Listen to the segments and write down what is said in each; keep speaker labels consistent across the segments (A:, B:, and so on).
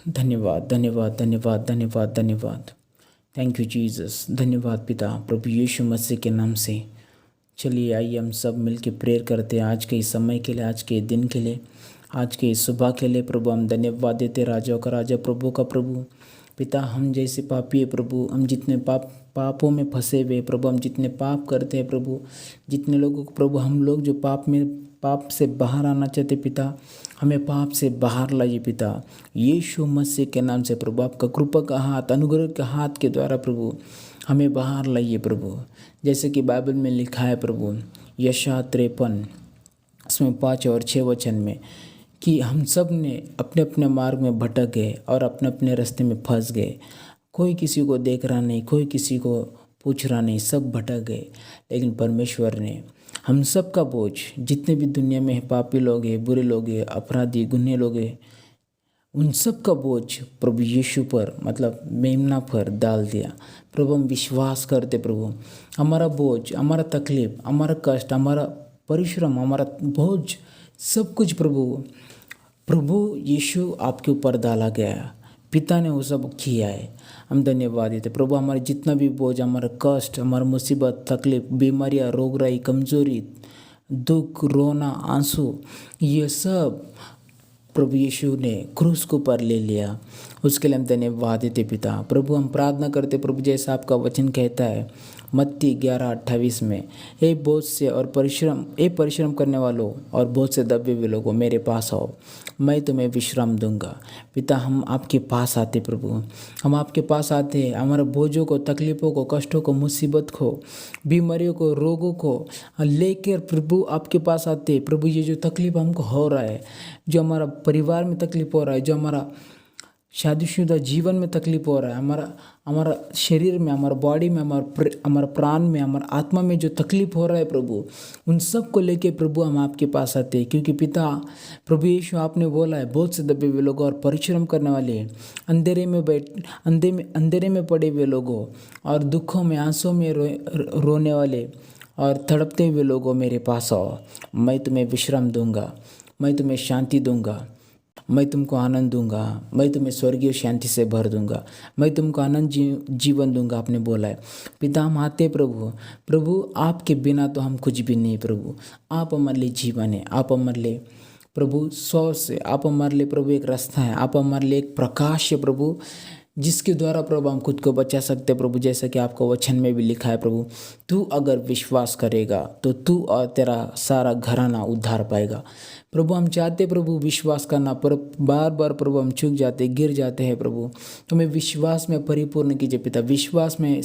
A: धन्यवाद, धन्यवाद, धन्यवाद, धन्यवाद, धन्यवाद। Thank you Jesus. धन्यवाद पिता, प्रभु यीशु मसीह के नाम से। चलिए आइए हम सब मिलके प्रेयर करते हैं आज के इस समय के लिए, आज के दिन के लिए, आज के इस सुबह के लिए। प्रभु हम धन्यवाद देते, राजाओं का राजा, प्रभु का प्रभु। पिता हम जैसे पापी है प्रभु, हम जितने पापों में फंसे हुए प्रभु, हम जितने पाप करते हैं प्रभु, जितने लोगों को प्रभु, हम लोग जो पाप से बाहर आना चाहते पिता, हमें पाप से बाहर लाइए पिता, यीशु मसीह के नाम से प्रभु। आपका कृपा का हाथ, अनुग्रह के हाथ के द्वारा प्रभु हमें बाहर लाइए प्रभु। जैसे कि बाइबल में लिखा है प्रभु, यशायाह 53 उसमें 5 और 6 वचन में, कि हम सब ने अपने अपने मार्ग में भटक गए और अपने अपने रास्ते में फंस गए। कोई किसी को देख रहा नहीं, कोई किसी को पूछ रहा नहीं, सब भटक गए। लेकिन परमेश्वर ने हम सब का बोझ, जितने भी दुनिया में है, पापी लोग हैं, बुरे लोग हैं, अपराधी गुन्हे लोग हैं, उन सब का बोझ प्रभु यीशु पर, मतलब मेमना पर डाल दिया। प्रभु हम विश्वास करते प्रभु, हमारा बोझ, हमारा तकलीफ, हमारा कष्ट, हमारा परिश्रम, हमारा बोझ, सब कुछ प्रभु यीशु आपके ऊपर डाला गया। पिता ने वो सब किया है। हम धन्यवाद देते प्रभु। हमारे जितना भी बोझ, हमारा कष्ट, हमारा मुसीबत, तकलीफ, बीमारियाँ, रोगराई, कमजोरी, दुख, रोना, आंसू, ये सब प्रभु यीशु ने क्रूस को पर ले लिया। उसके लिए हम धन्यवाद देते पिता। प्रभु हम प्रार्थना करते प्रभु, जैसा आपका वचन कहता है मत्ती 11:28 में, हे बोझ से और परिश्रम करने वालों और बोझ से दबे हुए लोगों, मेरे पास आओ, मैं तुम्हें विश्राम दूंगा। पिता हम आपके पास आते प्रभु, हम आपके पास आते हैं, हमारे बोझों को, तकलीफ़ों को, कष्टों को, मुसीबत को, बीमारियों को, रोगों को लेकर प्रभु आपके पास आते प्रभु। ये जो तकलीफ़ हमको हो रहा है, जो हमारा परिवार में तकलीफ़ हो रहा है, जो हमारा शादीशुदा जीवन में तकलीफ हो रहा है, हमारा शरीर में, हमारा बॉडी में, हमारा प्राण में, हमारा आत्मा में जो तकलीफ हो रहा है प्रभु, उन सब को लेके प्रभु हम आपके पास आते हैं। क्योंकि पिता प्रभु यीशु आपने बोला है, बहुत से दबे हुए लोग और परिश्रम करने वाले, अंधेरे में पड़े हुए लोगों और दुखों में, आंसुओं में रोने वाले और तड़पते हुए लोगों, मेरे पास आओ, मैं तुम्हें विश्राम दूंगा, मैं तुम्हें शांति दूंगा, मैं तुमको आनंद दूंगा, मैं तुम्हें स्वर्गीय शांति से भर दूंगा, मैं तुमको आनंद जीवन दूंगा, आपने बोला है। पिता हम आते प्रभु आपके बिना तो हम कुछ भी नहीं प्रभु। आप हमारे लिए जीवन है, आप हमारे लिए प्रभु सोर्स है, आप हमारे लिए प्रभु एक रास्ता है, आप हमारे लिए एक प्रकाश है प्रभु, जिसके द्वारा प्रभु हम खुद को बचा सकते हैं प्रभु। जैसा कि आपका वचन में भी लिखा है प्रभु, तू अगर विश्वास करेगा तो तू और तेरा सारा घराना उद्धार पाएगा। प्रभु हम चाहते प्रभु विश्वास करना, पर बार बार प्रभु हम चूक जाते, गिर जाते हैं प्रभु। हमें विश्वास में परिपूर्ण कीजिए पिता, विश्वास में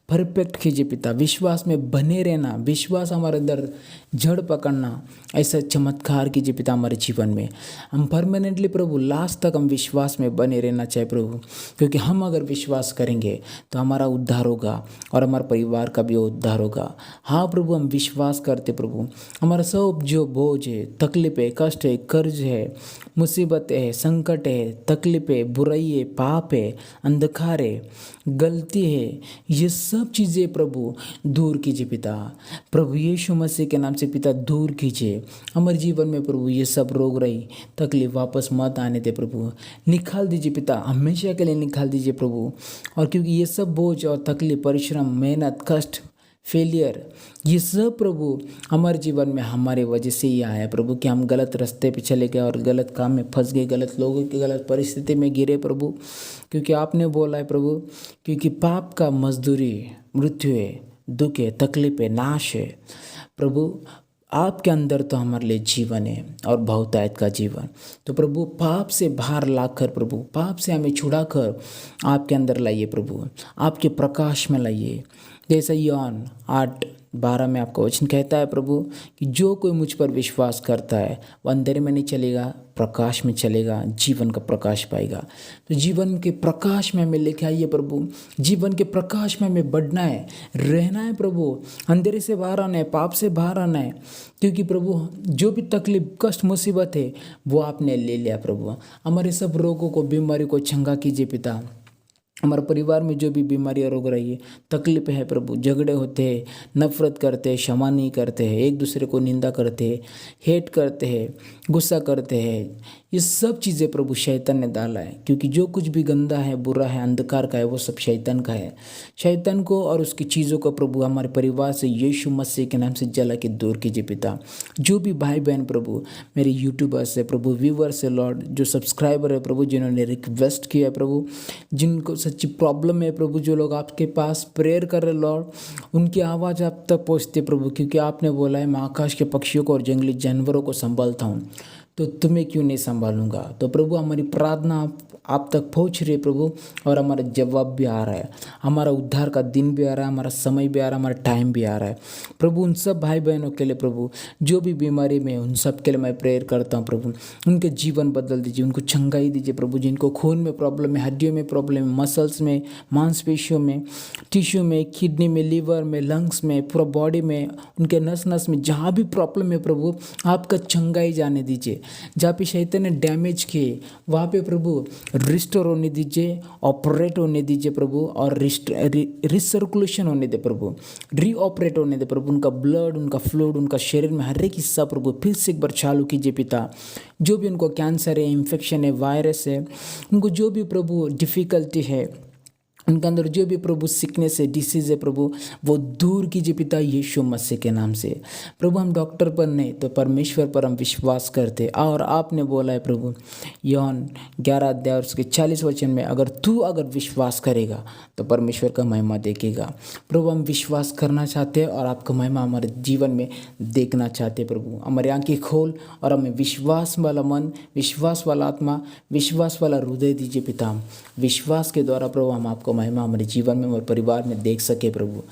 A: परफेक्ट कीजिए पिता, विश्वास में बने रहना, विश्वास हमारे अंदर जड़ पकड़ना, ऐसा चमत्कार कीजिए पिता हमारे जीवन में। हम परमानेंटली प्रभु लास्ट तक हम विश्वास में बने रहना चाहिए प्रभु, क्योंकि हम अगर विश्वास करेंगे तो हमारा उद्धार होगा और हमारे परिवार का भी उद्धार होगा। हाँ प्रभु हम विश्वास करते प्रभु, हमारा सब जो बोझ है, तकलीफ है, कष्ट है, कर्ज है, मुसीबत है, संकट है, तकलीफ है, बुराई है, पाप है, अंधकार है, गलती है, ये सब चीज़ें प्रभु दूर कीजिए पिता। प्रभु यीशु मसीह के नाम से पिता दूर कीजिए हमारे जीवन में प्रभु। ये सब रोग रही तकलीफ वापस मत आने दे प्रभु, निकाल दीजिए पिता, हमेशा के लिए निकाल दीजिए प्रभु। और क्योंकि ये सब बोझ और तकलीफ, परिश्रम, मेहनत, कष्ट, फेलियर, ये सब प्रभु हमारे जीवन में हमारे वजह से ही आया है प्रभु, कि हम गलत रास्ते पे चले गए और गलत काम में फंस गए, गलत लोगों की गलत परिस्थिति में गिरे प्रभु। क्योंकि आपने बोला है प्रभु, क्योंकि पाप का मजदूरी मृत्यु है, दुख है, तकलीफ है, नाश है प्रभु। आपके अंदर तो हमारे लिए जीवन है और बहुतायत का जीवन। तो प्रभु पाप से बाहर लाकर प्रभु, पाप से हमें छुड़ाकर आपके अंदर लाइए प्रभु, आपके प्रकाश में लाइए। जैसा यूहन्ना 8:12 में आपका वचन कहता है प्रभु, कि जो कोई मुझ पर विश्वास करता है वह अंधेरे में नहीं चलेगा, प्रकाश में चलेगा, जीवन का प्रकाश पाएगा। तो जीवन के प्रकाश में हमें लेके आइए प्रभु, जीवन के प्रकाश में हमें बढ़ना है, रहना है प्रभु, अंधेरे से बाहर आना है, पाप से बाहर आना है। क्योंकि प्रभु जो भी तकलीफ, कष्ट, मुसीबत है वो आपने ले लिया प्रभु। हमारे सब रोगों को, बीमारी को चंगा कीजिए पिता। हमारे परिवार में जो भी बीमारियाँ रोग रही है, तकलीफ है प्रभु, झगड़े होते हैं, नफरत करते हैं, क्षमा नहीं करते हैं, एक दूसरे को निंदा करते हैं, हेट करते हैं, गुस्सा करते हैं, ये सब चीज़ें प्रभु शैतान ने डाला है। क्योंकि जो कुछ भी गंदा है, बुरा है, अंधकार का है, वो सब शैतान का है। शैतान को और उसकी चीज़ों को प्रभु हमारे परिवार से यीशु मसीह के नाम से जला के दूर कीजिए पिता। जो भी भाई बहन प्रभु, मेरे यूट्यूबर्स है प्रभु, व्यूवर्स है लॉर्ड, जो सब्सक्राइबर है प्रभु, जिन्होंने रिक्वेस्ट किया है प्रभु, जिनको सच्ची प्रॉब्लम है प्रभु, जो लोग आपके पास प्रेयर कर रहे लॉर्ड, उनकी आवाज़ आप तक पहुँचते प्रभु। क्योंकि आपने बोला है, मैं आकाश के पक्षियों को और जंगली जानवरों को संभालता हूँ, तो तुम्हें क्यों नहीं संभालूंगा। तो प्रभु हमारी प्रार्थना आप तक पहुँच रही है प्रभु, और हमारा जवाब भी आ रहा है, हमारा उद्धार का दिन भी आ रहा है, हमारा समय भी आ रहा है, हमारा टाइम भी आ रहा है प्रभु। उन सब भाई बहनों के लिए प्रभु, जो भी बीमारी में, उन सब के लिए मैं प्रेयर करता हूँ प्रभु। उनके जीवन बदल दीजिए, उनको चंगाई दीजिए प्रभु। जिनको खून में प्रॉब्लम है, हड्डियों में प्रॉब्लम है, मसल्स में, मांसपेशियों में, टिश्यू में, किडनी में, लीवर में, लंग्स में, पूरा बॉडी में, उनके नस नस में जहाँ भी प्रॉब्लम है प्रभु, आपका चंगाई जाने दीजिए। जहाँ पे शैतान ने डैमेज किए, वहाँ पे प्रभु रिस्टोर होने दीजिए, ऑपरेट होने दीजिए प्रभु, और रिसर्कुलेशन होने दे प्रभु, रीऑपरेट होने दे प्रभु। उनका ब्लड, उनका फ्लूइड, उनका शरीर में हर एक हिस्सा प्रभु फिर से एक बार चालू कीजिए पिता। जो भी उनको कैंसर है, इन्फेक्शन है, वायरस है, उनको जो भी प्रभु डिफ़िकल्टी है, उनके अंदर जो भी प्रभु सिकनेस है, डिसीज़ है प्रभु, वो दूर कीजिए पिता यीशु मसीह के नाम से। प्रभु हम डॉक्टर पर नहीं, तो परमेश्वर पर हम विश्वास करते। और आपने बोला है प्रभु, यूहन्ना 11 अध्याय और उसके 40 वचन में, अगर विश्वास करेगा तो परमेश्वर का महिमा देखेगा। प्रभु हम विश्वास करना चाहते हैं, और आपका महिमा हमारे जीवन में देखना चाहते हैं प्रभु। हमारी आंखें खोल, और हमें विश्वास वाला मन, विश्वास वाला आत्मा, विश्वास वाला हृदय दीजिए पिता। विश्वास के द्वारा प्रभु हम आपको महिमा हमारे जीवन में और परिवार में देख सके प्रभु।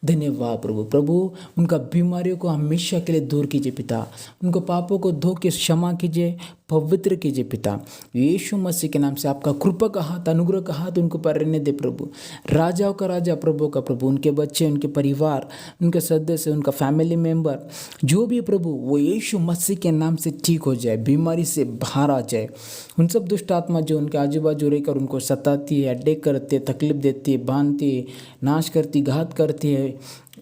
A: धन्यवाद प्रभु। प्रभु उनका बीमारियों को हमेशा के लिए दूर कीजिए पिता। उनको पापों को धो के क्षमा कीजिए, पवित्र कीजिए पिता। यीशु मसीह के नाम से आपका कृपा का हाथ, अनुग्रह का हाथ उनको पर रहने दे प्रभु। राजाओं का राजा, प्रभु का प्रभु, उनके बच्चे, उनके परिवार, उनके सदस्य, उनका फैमिली मेंबर, जो भी प्रभु, वो यीशु मसीह के नाम से ठीक हो जाए, बीमारी से बाहर आ जाए। उन सब दुष्ट आत्मा जो उनके आजू बाजू रहकर उनको सताती है, अटैक करती है, तकलीफ देती है, बांधती है, नाश करती, घात करती है,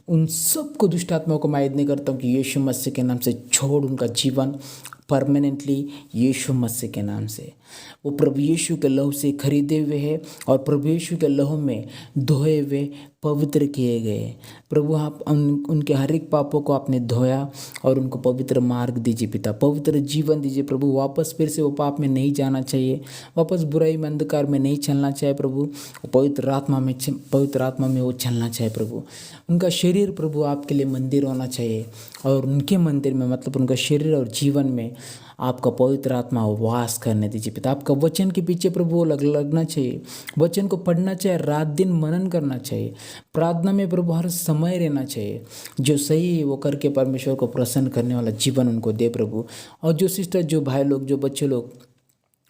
A: उन सबको दुष्ट आत्माओं को मैं याद करता हूँ कि यीशु मसीह के नाम से छोड़ उनका जीवन परमानेंटली यीशु मसीह के नाम से। वो प्रभु यीशु के लहू से खरीदे हुए हैं, और प्रभु यीशु के लहू में धोए हुए, पवित्र किए गए। प्रभु आप उनके हर एक पापों को आपने धोया, और उनको पवित्र मार्ग दीजिए पिता, पवित्र जीवन दीजिए प्रभु। वापस फिर से वो पाप में नहीं जाना चाहिए, वापस बुराई में, अंधकार में नहीं चलना चाहिए प्रभु। पवित्र आत्मा में वो चलना चाहिए प्रभु। उनका शरीर प्रभु आपके लिए मंदिर होना चाहिए, और उनके मंदिर में, मतलब उनका शरीर और जीवन में आपका पवित्र आत्मा वास करने दीजिए पिता। आपका वचन के पीछे प्रभु वो लगना चाहिए, वचन को पढ़ना चाहिए, रात दिन मनन करना चाहिए, प्रार्थना में प्रभु हर समय रहना चाहिए। जो सही है वो करके परमेश्वर को प्रसन्न करने वाला जीवन उनको दे प्रभु। और जो सिस्टर, जो भाई लोग, जो बच्चे लोग,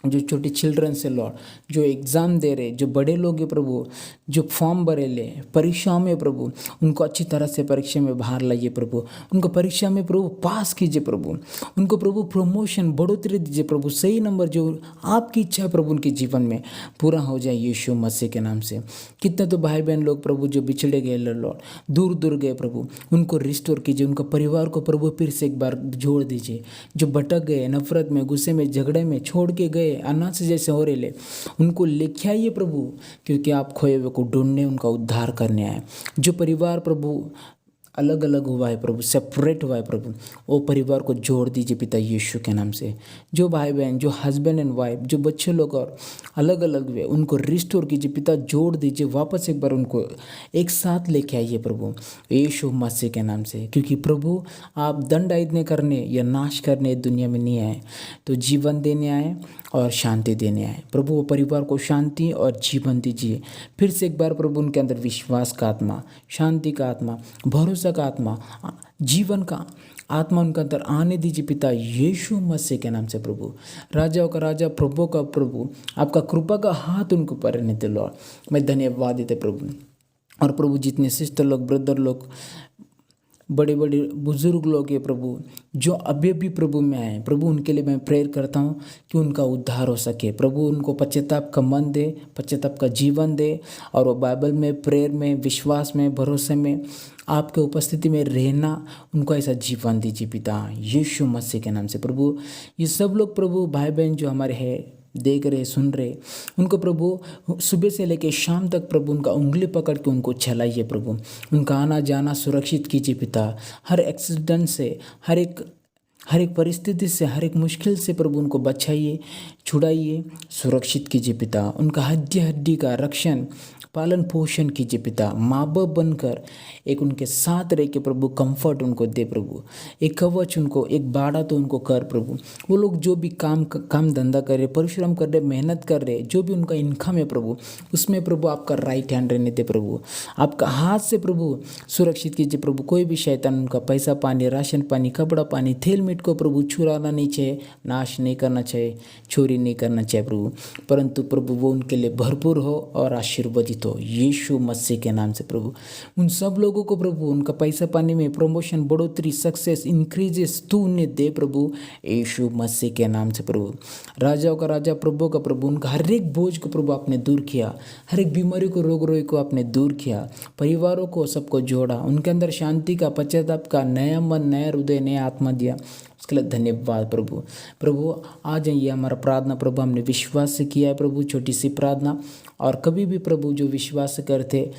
A: जो छोटे चिल्ड्रन से लॉर्ड, जो एग्ज़ाम दे रहे, जो बड़े लोग हैं प्रभु, जो फॉर्म भरे ले परीक्षाओं में प्रभु, उनको अच्छी तरह से परीक्षा में बाहर लाइए प्रभु। उनको परीक्षा में प्रभु पास कीजिए प्रभु। उनको प्रभु प्रमोशन, बढ़ोतरी दीजिए प्रभु। सही नंबर जो आपकी इच्छा है प्रभु उनके जीवन में पूरा हो जाए यीशु मसीह के नाम से। कितने तो भाई बहन लोग प्रभु जो बिछड़े गए लॉर्ड, दूर दूर गए प्रभु, उनको रिस्टोर कीजिए। उनका परिवार को प्रभु फिर से एक बार जोड़ दीजिए। जो भटक गए, नफरत में, गुस्से में, झगड़े में छोड़ के गए, अनाथ जैसे हो रहे ले, उनको लेके आइए प्रभु। क्योंकि आप खोए हुए को ढूंढने, उनका उद्धार करने आए। जो परिवार प्रभु अलग अलग हुआ है प्रभु, सेपरेट हुआ है प्रभु, वो परिवार को जोड़ दीजिए पिता यीशु के नाम से। जो भाई बहन, जो हस्बैंड एंड वाइफ, जो बच्चे लोग और अलग अलग हुए, उनको रिस्टोर कीजिए पिता, जोड़ दीजिए वापस एक बार, उनको एक साथ लेके आइए प्रभु यीशु मसीह के नाम से। क्योंकि प्रभु आप दंड आयदने करने या नाश करने दुनिया में नहीं आए, तो जीवन देने आए और शांति देने आए प्रभु। वो परिवार को शांति और जीवन दीजिए। फिर से एक बार प्रभु उनके अंदर विश्वास का आत्मा, शांति का आत्मा, भरोसा का आत्मा, जीवन का आत्मा उनके अंदर आने दीजिए पिता यीशु मसीह के नाम से प्रभु। राजाओं का राजा, प्रभु का प्रभु, आपका कृपा का हाथ उनको पर रहने दे लॉर्ड। मैं धन्यवाद देते प्रभु। और प्रभु जितने सिस्टर लोग, ब्रदर लोग बड़े बड़े बुजुर्ग लोग हैं प्रभु, जो अभी अभी प्रभु में आए प्रभु, उनके लिए मैं प्रेयर करता हूँ कि उनका उद्धार हो सके प्रभु। उनको पश्चाताप का मन दे, पश्चाताप का जीवन दे, और वो बाइबल में, प्रेयर में, विश्वास में, भरोसे में, आपके उपस्थिति में रहना, उनको ऐसा जीवन दीजिए पिता, यीशु मसीह के नाम से प्रभु। ये सब लोग प्रभु, भाई बहन जो हमारे हैं, देख रहे, सुन रहे, उनको प्रभु सुबह से लेकर शाम तक प्रभु उनका उंगली पकड़ के उनको चलाइए प्रभु। उनका आना जाना सुरक्षित कीजिए पिता। हर एक्सीडेंट से, हर एक परिस्थिति से, हर एक मुश्किल से प्रभु उनको बचाइए, छुड़ाइए, सुरक्षित कीजिए पिता। उनका हड्डी हड्डी का रक्षण, पालन पोषण कीजिए पिता। माँ बाप बनकर एक उनके साथ रह के प्रभु कंफर्ट उनको दे प्रभु। एक कवच उनको, एक बाड़ा तो उनको कर प्रभु। वो लोग जो भी काम धंधा कर रहे, परिश्रम कर रहे, मेहनत कर रहे, जो भी उनका इनकम है प्रभु, उसमें प्रभु आपका राइट हैंड रहने दे प्रभु। आपका हाथ से प्रभु सुरक्षित कीजिए प्रभु। कोई भी शैतान उनका पैसा पानी, राशन पानी, कपड़ा पानी, तेल मीट को प्रभु चुराना नहीं चाहिए, नाश नहीं करना चाहिए, चोरी नहीं करना चाहिए प्रभु। परंतु प्रभु वो उनके लिए भरपूर हो और आशीर्वादित हो, यीशु मसीह के नाम से प्रभु। उन सब लोगों को प्रभु उनका पैसा पानी में प्रमोशन, बढ़ोतरी, सक्सेस, इंक्रीजेस तू उन्हें दे प्रभु, यीशु मसीह के नाम से प्रभु। राजाओं का राजा, प्रभु का प्रभु, उनका हर एक बोझ को प्रभु आपने दूर किया, हर एक बीमारी को, रोग रोग को आपने दूर किया, परिवारों को सबको जोड़ा, उनके अंदर शांति का, पश्चाताप का, नया मन, नया हृदय, नया आत्मा दिया, उसके लिए धन्यवाद प्रभु। प्रभु आ जाइए, हमारा प्रार्थना प्रभु हमने विश्वास से किया है प्रभु, छोटी सी प्रार्थना, और कभी भी प्रभु जो विश्वास करते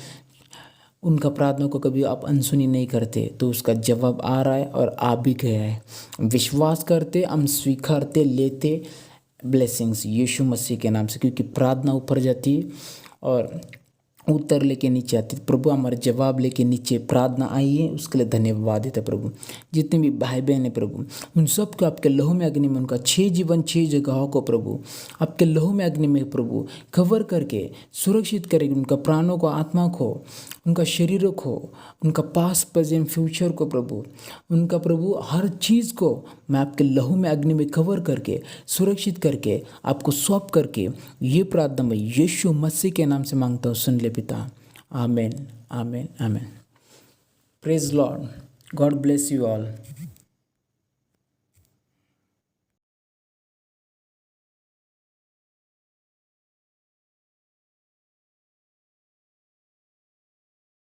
A: उनका प्रार्थना को कभी आप अनसुनी नहीं करते, तो उसका जवाब आ रहा है और आ भी गया है। विश्वास करते, हम स्वीकारते, लेते ब्लेसिंग्स यीशु मसीह के नाम से, क्योंकि प्रार्थना ऊपर जाती है और उत्तर लेके नीचे आती। प्रभु हमारे जवाब लेके नीचे प्रार्थना आई है, उसके लिए धन्यवाद देते प्रभु। जितने भी भाई बहन हैं प्रभु, उन सब को आपके लहू में, अग्नि में, उनका 6 जीवन 6 जगहों को प्रभु आपके लहू में, अग्नि में प्रभु कवर करके सुरक्षित करेगी। उनका प्राणों को, आत्मा को, उनका शरीरों को, उनका पास्ट प्रेजेंट फ्यूचर को प्रभु, उनका प्रभु हर चीज़ को मैं आपके लहू में, अग्नि में कवर करके, सुरक्षित करके, आपको सौंप करके, ये प्रार्थना मैं यीशु मसीह के नाम से मांगता हूँ, सुन ले पिता। Amen, amen, amen. Praise Lord, God bless you all.